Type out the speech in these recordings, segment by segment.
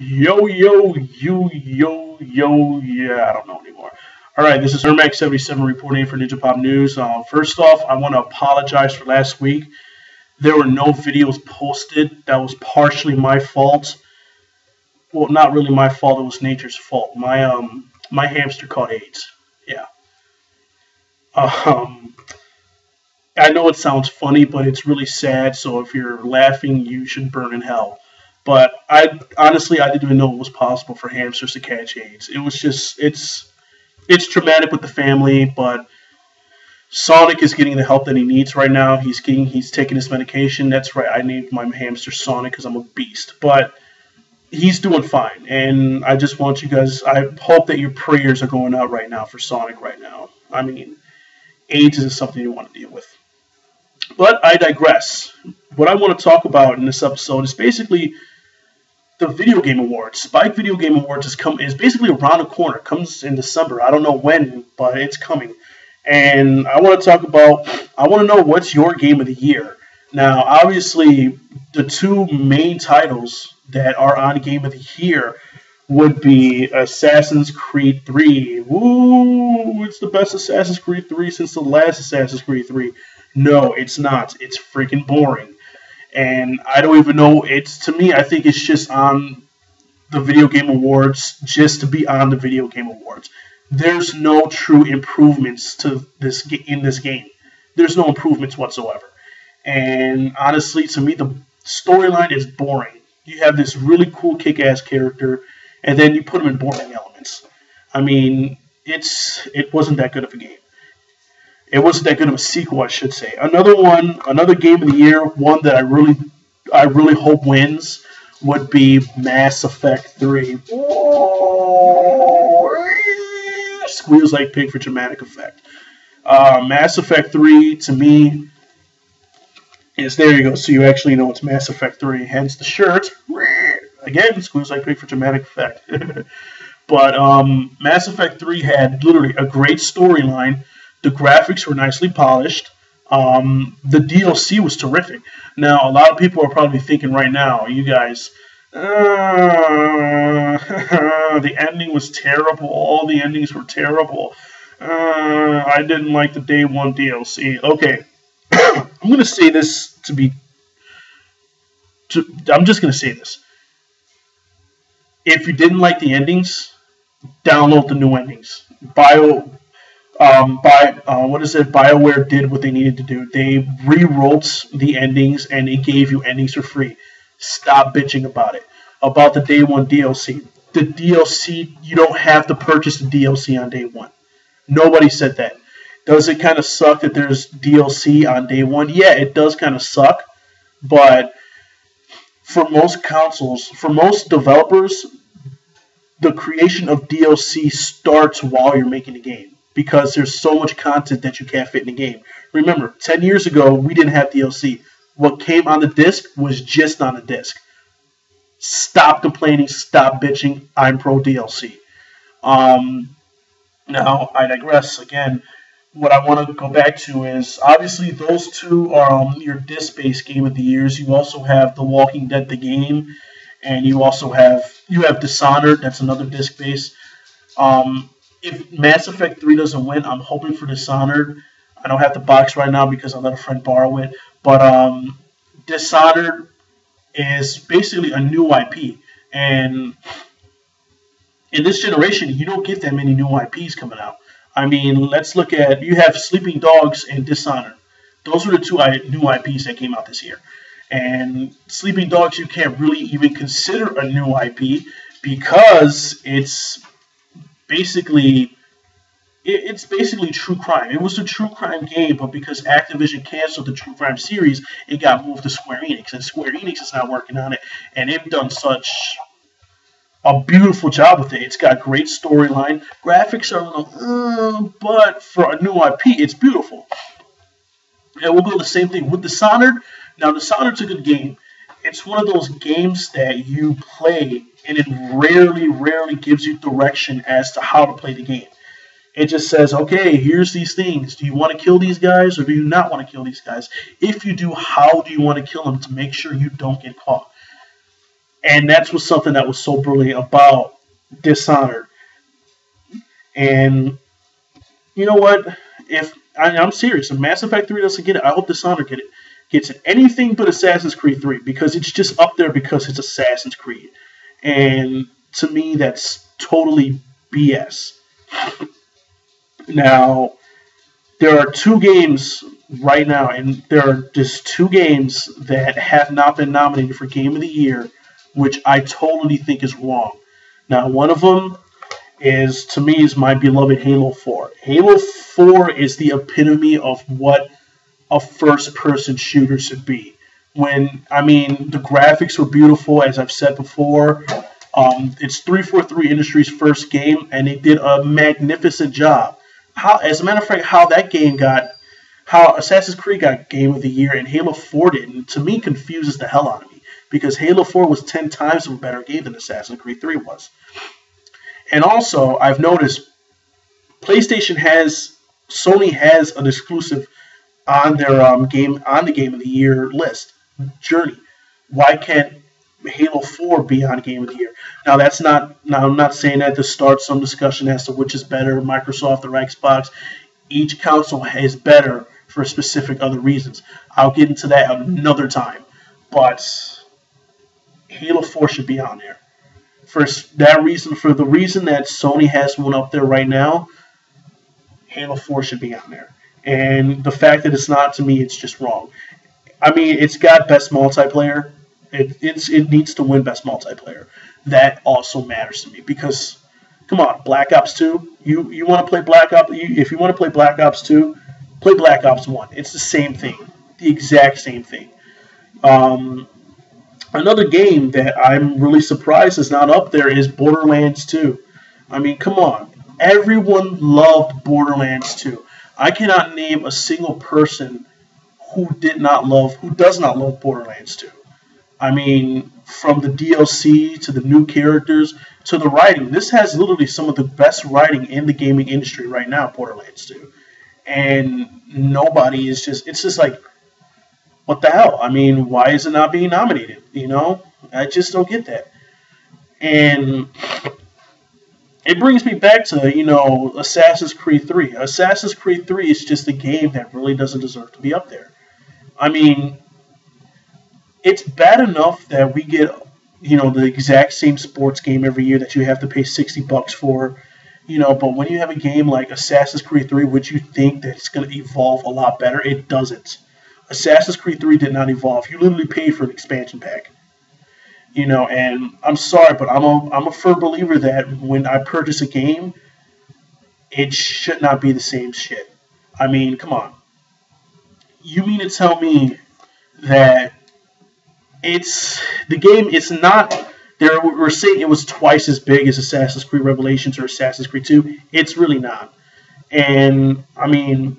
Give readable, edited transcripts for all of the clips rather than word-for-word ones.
Yeah, I don't know anymore. All right, this is Ermac77 reporting for ninjapopnews. First off, I want to apologize for last week. There were no videos posted. That was partially my fault. Well, not really my fault. It was nature's fault. My hamster caught AIDS. Yeah. Um, I know it sounds funny, but it's really sad. So if you're laughing, you should burn in hell. But I honestly, I didn't even know it was possible for hamsters to catch AIDS. It was just it's traumatic with the family, but Sonic is getting the help that he needs right now. He's taking his medication. That's right. I named my hamster Sonic because I'm a beast. But he's doing fine, and I just want you guys. I hope that your prayers are going out right now for Sonic right now. I mean, AIDS is something you want to deal with. But I digress. What I want to talk about in this episode is basically the Video Game Awards. Spike Video Game Awards is basically around the corner. It comes in December. I don't know when, but it's coming. And I want to know what's your game of the year. Now, obviously, the two main titles that are on Game of the Year would be Assassin's Creed 3. Woo! It's the best Assassin's Creed 3 since the last Assassin's Creed 3. No, it's not. It's freaking boring. And I don't even know. To me, I think it's just on the Video Game Awards just to be on the Video Game Awards. There's no true improvements to this in this game. There's no improvements whatsoever. And honestly, to me, the storyline is boring. You have this really cool kick-ass character, and then you put him in boring elements. I mean, it wasn't that good of a game. It wasn't that good of a sequel, I should say. Another game of the year, one that I really hope wins, would be Mass Effect 3. Squeals like pig for dramatic effect. Mass Effect 3, to me, there you go. So you actually know it's Mass Effect 3. Hence the shirt. Again, squeals like pig for dramatic effect. But Mass Effect 3 had literally a great storyline. The graphics were nicely polished. The DLC was terrific. Now, a lot of people are probably thinking right now, you guys, the ending was terrible. All the endings were terrible. I didn't like the Day 1 DLC. Okay, I'm going to say this I'm just going to say this. If you didn't like the endings, download the new endings. BioWare did what they needed to do. They rewrote the endings and they gave you endings for free. Stop bitching about it. About the Day 1 DLC. The DLC, you don't have to purchase the DLC on Day 1. Nobody said that. Does it kind of suck that there's DLC on Day 1? Yeah, it does kind of suck. But for most consoles, for most developers, the creation of DLC starts while you're making the game. Because there's so much content that you can't fit in the game. Remember, 10 years ago, we didn't have DLC. What came on the disc was just on the disc. Stop complaining, stop bitching, I'm pro DLC. Now, I digress. Again, what I want to go back to is, obviously, those two are your disc-based game of the years. You also have The Walking Dead, the game, and you have Dishonored, that's another disc-based. If Mass Effect 3 doesn't win, I'm hoping for Dishonored. I don't have the box right now because I let a friend borrow it. But Dishonored is basically a new IP. And in this generation, you don't get that many new IPs coming out. I mean, let's look at, you have Sleeping Dogs and Dishonored. Those are the two new IPs that came out this year. And Sleeping Dogs, you can't really even consider a new IP because it's basically true crime. It was a true crime game, but because Activision canceled the true crime series, it got moved to Square Enix, and Square Enix is not working on it, and they've done such a beautiful job with it. It's got great storyline. Graphics are a little, but for a new IP, it's beautiful. And we'll go the same thing with Dishonored. Now, Dishonored's a good game. It's one of those games that you play and it rarely gives you direction as to how to play the game. It just says, okay, here's these things. Do you want to kill these guys or do you not want to kill these guys? If you do, how do you want to kill them to make sure you don't get caught? And that's was something that was so brilliant about Dishonored. And you know what? I'm serious, if Mass Effect 3 doesn't get it, I hope Dishonored gets it. Anything but Assassin's Creed 3, because it's just up there because it's Assassin's Creed. And to me, that's totally BS. Now, there are 2 games right now, and there are just 2 games that have not been nominated for Game of the Year, which I totally think is wrong. Now, one of them to me, is my beloved Halo 4. Halo 4 is the epitome of what a first-person shooter should be. The graphics were beautiful, as I've said before. It's 343 Industries' first game, and they did a magnificent job. As a matter of fact, how Assassin's Creed got Game of the Year and Halo 4 didn't, to me, confuses the hell out of me, because Halo 4 was 10 times a better game than Assassin's Creed 3 was. And also, I've noticed Sony has an exclusive on their Game of the Year list, Journey. Why can't Halo 4 be on Game of the Year? Now, I'm not saying that to start some discussion as to which is better, Microsoft or Xbox. Each console is better for specific other reasons. I'll get into that another time. But Halo 4 should be on there. For the reason that Sony has one up there right now, Halo 4 should be on there. And the fact that it's not, to me, it's just wrong. It's got best multiplayer. It needs to win best multiplayer. That also matters to me because, come on, Black Ops 2. You want to play Black Ops? If you want to play Black Ops 2, play Black Ops 1. It's the same thing, the exact same thing. Another game that I'm really surprised is not up there is Borderlands 2. Come on. Everyone loved Borderlands 2. I cannot name a single person who does not love Borderlands 2. From the DLC to the new characters to the writing. This has literally some of the best writing in the gaming industry right now, Borderlands 2. And nobody is it's just like, what the hell? Why is it not being nominated? I just don't get that. And it brings me back to, Assassin's Creed 3. Assassin's Creed 3 is just a game that really doesn't deserve to be up there. It's bad enough that we get, the exact same sports game every year that you have to pay $60 for, but when you have a game like Assassin's Creed 3, would you think that it's going to evolve a lot better? It doesn't. Assassin's Creed 3 did not evolve. You literally paid for an expansion pack. And I'm sorry, but I'm a firm believer that when I purchase a game, it should not be the same shit. Come on. You mean to tell me that it's not, we're saying it was twice as big as Assassin's Creed Revelations or Assassin's Creed 2. It's really not. And, I'm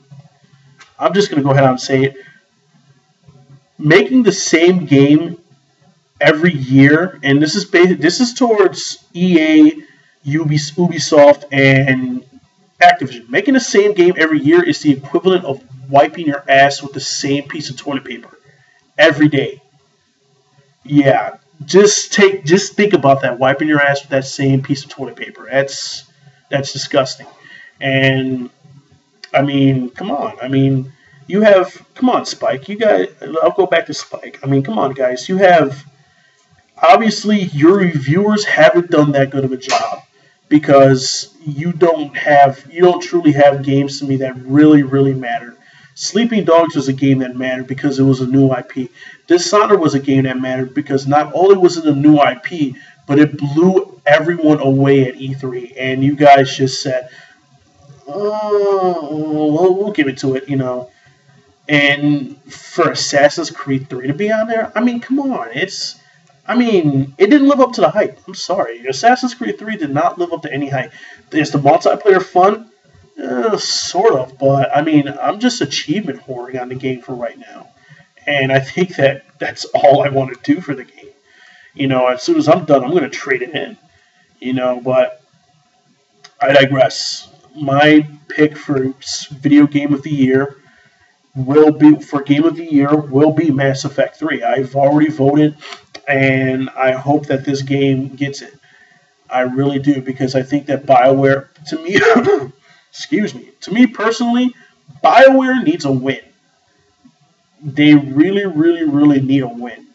just going to go ahead and say it. Making the same game every year, and this is towards EA, Ubisoft, and Activision. Making the same game every year is the equivalent of wiping your ass with the same piece of toilet paper every day. Yeah, just think about that. Wiping your ass with that same piece of toilet paper. That's disgusting. And come on. Come on, Spike. I'll go back to Spike. Come on, guys. Obviously, your reviewers haven't done that good of a job because you don't truly have games to me that really, really matter. Sleeping Dogs was a game that mattered because it was a new IP. Dishonored was a game that mattered because not only was it a new IP, but it blew everyone away at E3. And you guys just said, oh, we'll give it to it, And for Assassin's Creed 3 to be on there, come on. It didn't live up to the hype. I'm sorry. Assassin's Creed 3 did not live up to any hype. Is the multiplayer fun? Sort of, but I'm just achievement whoring on the game for right now. And I think that's all I want to do for the game. As soon as I'm done, I'm going to trade it in. But I digress. My pick for video game of the year will be Mass Effect 3. I've already voted. and I hope that this game gets it. I really do, because I think that BioWare, to me, excuse me, to me personally, BioWare needs a win. They really, really, really need a win,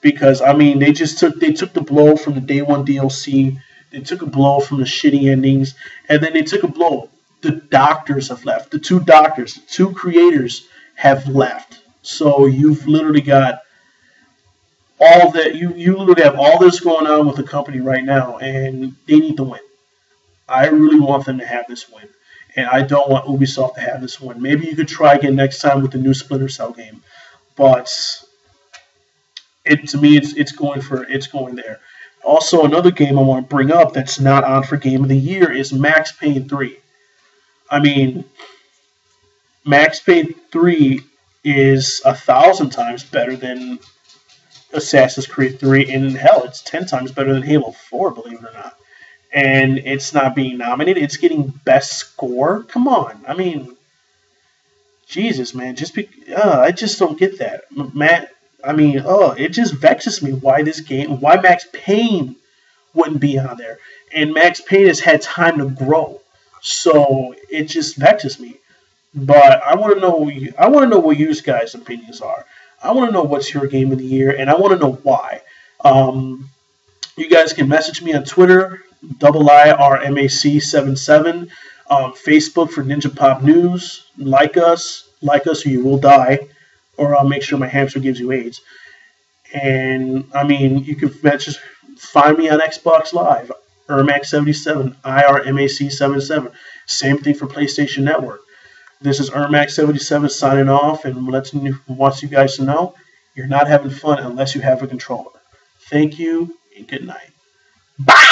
because I mean they took the blow from the day one DLC. They took a blow from the shitty endings, and then they took a blow. The doctors have left. The two doctors, the two creators have left. So you've literally got all that you literally have all this going on with the company right now, and they need to win. I really want them to have this win, and I don't want Ubisoft to have this win. Maybe you could try again next time with the new Splinter Cell game, but to me it's going there. Also, another game I want to bring up that's not on for Game of the Year is Max Payne 3. I mean, Max Payne 3 is 1,000 times better than Assassin's Creed 3, and hell, it's 10 times better than Halo 4, believe it or not. And it's not being nominated. It's getting best score. Come on. I mean, Jesus, man. I just don't get that. Matt, I mean, it just vexes me why Max Payne wouldn't be on there. And Max Payne has had time to grow. So it just vexes me. But I want to know what you guys' opinions are. I want to know what's your game of the year, and I want to know why. You guys can message me on Twitter, IIRMAC77, Facebook for ninjapopnews. Like us, or you will die, or I'll make sure my hamster gives you AIDS. And I mean, you can just find me on Xbox Live, Ermac77, IRMAC77. Same thing for PlayStation Network. This is Ermac77 signing off, and wants you guys to know you're not having fun unless you have a controller. Thank you, and good night. Bye!